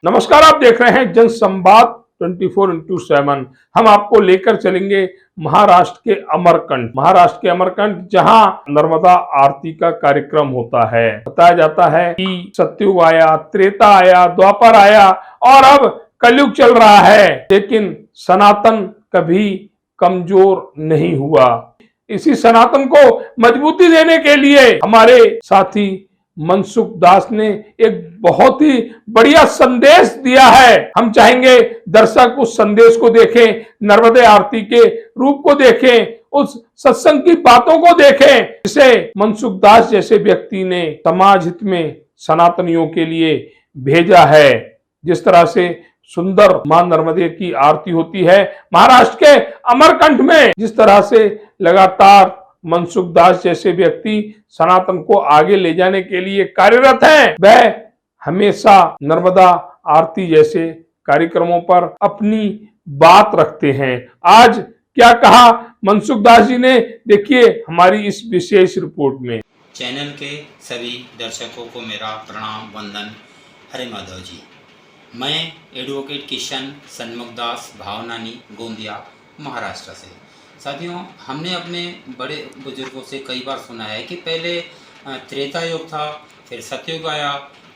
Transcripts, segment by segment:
नमस्कार, आप देख रहे हैं जन संवाद 24x7। हम आपको लेकर चलेंगे महाराष्ट्र के अमरकंट जहां नर्मदा आरती का कार्यक्रम होता है। बताया जाता है कि सतयुग आया, त्रेता आया, द्वापर आया और अब कलयुग चल रहा है, लेकिन सनातन कभी कमजोर नहीं हुआ। इसी सनातन को मजबूती देने के लिए हमारे साथी मनसुख दास ने एक बहुत ही बढ़िया संदेश दिया है। हम चाहेंगे दर्शक उस संदेश को देखें, नर्मदे आरती के रूप को देखें, उस सत्संग की बातों को देखें जिसे मनसुख दास जैसे व्यक्ति ने समाज हित में सनातनियों के लिए भेजा है। जिस तरह से सुंदर मां नर्मदे की आरती होती है महाराष्ट्र के अमरकंट में, जिस तरह से लगातार मनसुख दास जैसे व्यक्ति सनातन को आगे ले जाने के लिए कार्यरत हैं, वह हमेशा नर्मदा आरती जैसे कार्यक्रमों पर अपनी बात रखते हैं। आज क्या कहा मनसुख दास जी ने, देखिए हमारी इस विशेष रिपोर्ट में। चैनल के सभी दर्शकों को मेरा प्रणाम वंदन। हरे माधव जी, मैं एडवोकेट किशन सन्मुखदास भावनानी गोंदिया महाराष्ट्र से। साथियों, हमने अपने बड़े बुजुर्गों से कई बार सुना है कि पहले त्रेता युग था, फिर सतयुग आया,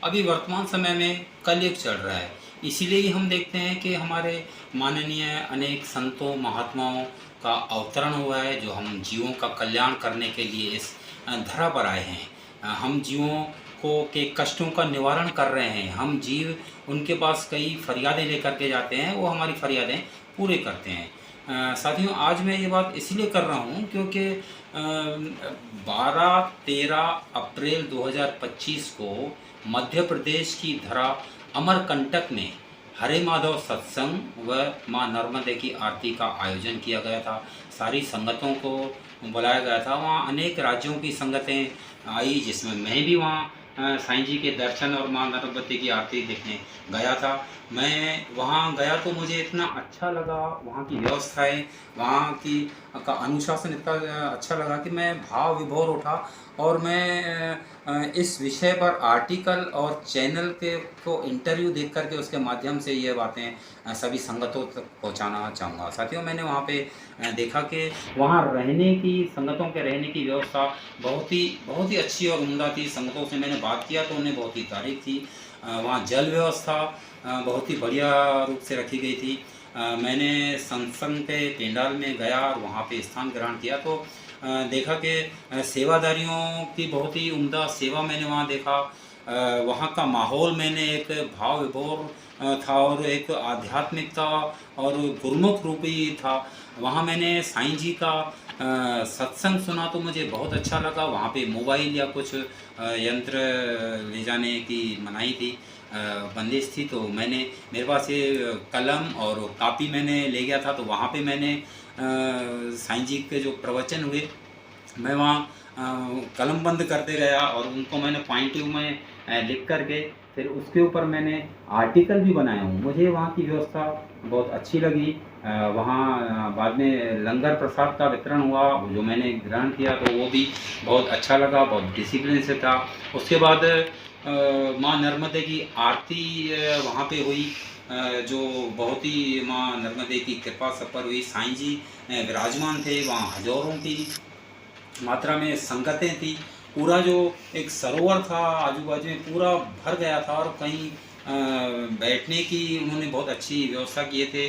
अभी वर्तमान समय में कलयुग चल रहा है। इसीलिए हम देखते हैं कि हमारे माननीय अनेक संतों महात्माओं का अवतरण हुआ है, जो हम जीवों का कल्याण करने के लिए इस धरा पर आए हैं। हम जीवों को के कष्टों का निवारण कर रहे हैं। हम जीव उनके पास कई फरियादें लेकर के जाते हैं, वो हमारी फरियादें पूरे करते हैं। साथियों, आज मैं ये बात इसलिए कर रहा हूँ क्योंकि 12-13 अप्रैल 2025 को मध्य प्रदेश की धरा अमरकंटक में हरे माधव सत्संग व मां नर्मदे की आरती का आयोजन किया गया था। सारी संगतों को बुलाया गया था। वहाँ अनेक राज्यों की संगतें आई, जिसमें मैं भी वहाँ साईं जी के दर्शन और मां नर्मदे की आरती देखने गया था। मैं वहाँ गया तो मुझे इतना अच्छा लगा, वहाँ की व्यवस्थाएं, वहाँ की का अनुशासन इतना अच्छा लगा कि मैं भाव विभोर उठा और मैं इस विषय पर आर्टिकल और चैनल के को इंटरव्यू देख करके उसके माध्यम से ये बातें सभी संगतों तक पहुँचाना चाहूँगा। साथियों, मैंने वहाँ पे देखा कि वहाँ रहने की, संगतों के रहने की व्यवस्था बहुत ही अच्छी और उम्दा थी। संगतों से मैंने बात किया तो उन्हें बहुत ही तारीफ थी। वहाँ जल व्यवस्था बहुत ही बढ़िया रूप से रखी गई थी। मैंने सत्संग के पेंडाल में गया और वहाँ पे स्थान ग्रहण किया तो देखा कि सेवादारियों की बहुत ही उम्दा सेवा मैंने वहाँ देखा। वहाँ का माहौल मैंने एक भाव विभोर था और एक आध्यात्मिकता और गुरुमुख रूपी था। वहाँ मैंने साईं जी का सत्संग सुना तो मुझे बहुत अच्छा लगा। वहाँ पे मोबाइल या कुछ यंत्र ले जाने की मनाही थी, बंदिश थी, तो मेरे पास ये कलम और कापी मैंने ले गया था। तो वहाँ पे मैंने साईं जी के जो प्रवचन हुए, मैं वहाँ कलम बंद करते गया और उनको मैंने पॉइंट में लिख करके फिर उसके ऊपर मैंने आर्टिकल भी बनाया हूँ। मुझे वहाँ की व्यवस्था बहुत अच्छी लगी। वहाँ बाद में लंगर प्रसाद का वितरण हुआ, जो मैंने ग्रहण किया तो वो भी बहुत अच्छा लगा, बहुत डिसिप्लिन से था। उसके बाद माँ नर्मदे की आरती वहाँ पे हुई, जो बहुत ही माँ नर्मदे की कृपा सब पर हुई। साईं जी विराजमान थे, वहाँ हजारों की मात्रा में संगतें थी। पूरा जो एक सरोवर था आजू बाजू में पूरा भर गया था और कहीं बैठने की उन्होंने बहुत अच्छी व्यवस्था किए थे।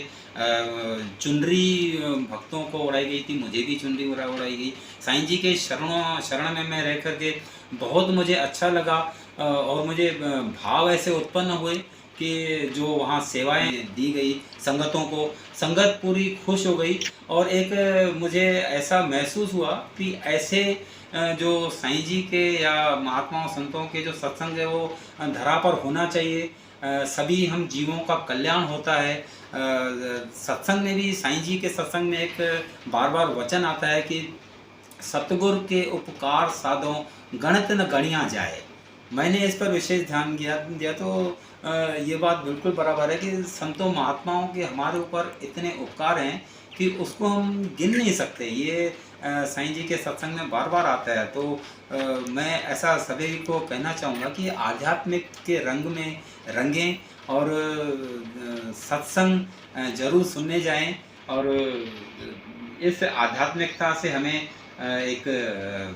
चुनरी भक्तों को उड़ाई गई थी, मुझे भी चुनरी उड़ाई गई। साईं जी के शरण में मैं रह करके बहुत मुझे अच्छा लगा और मुझे भाव ऐसे उत्पन्न हुए कि जो वहाँ सेवाएं दी गई संगतों को, संगत पूरी खुश हो गई। और एक मुझे ऐसा महसूस हुआ कि ऐसे जो साईं जी के या महात्माओं संतों के जो सत्संग है वो धरा पर होना चाहिए। सभी हम जीवों का कल्याण होता है। सत्संग में भी, साईं जी के सत्संग में एक बार बार वचन आता है कि सतगुर के उपकार साधो गणित न गणिया जाए। मैंने इस पर विशेष ध्यान दिया तो ये बात बिल्कुल बराबर है कि संतों महात्माओं के हमारे ऊपर इतने उपकार हैं कि उसको हम गिन नहीं सकते। ये साईं जी के सत्संग में बार बार आता है, तो मैं ऐसा सभी को कहना चाहूँगा कि आध्यात्मिक के रंग में रंगें और सत्संग ज़रूर सुनने जाएं, और इस आध्यात्मिकता से हमें एक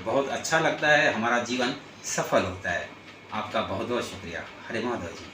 बहुत अच्छा लगता है, हमारा जीवन सफल होता है। आपका बहुत बहुत शुक्रिया। हरे माधव जी।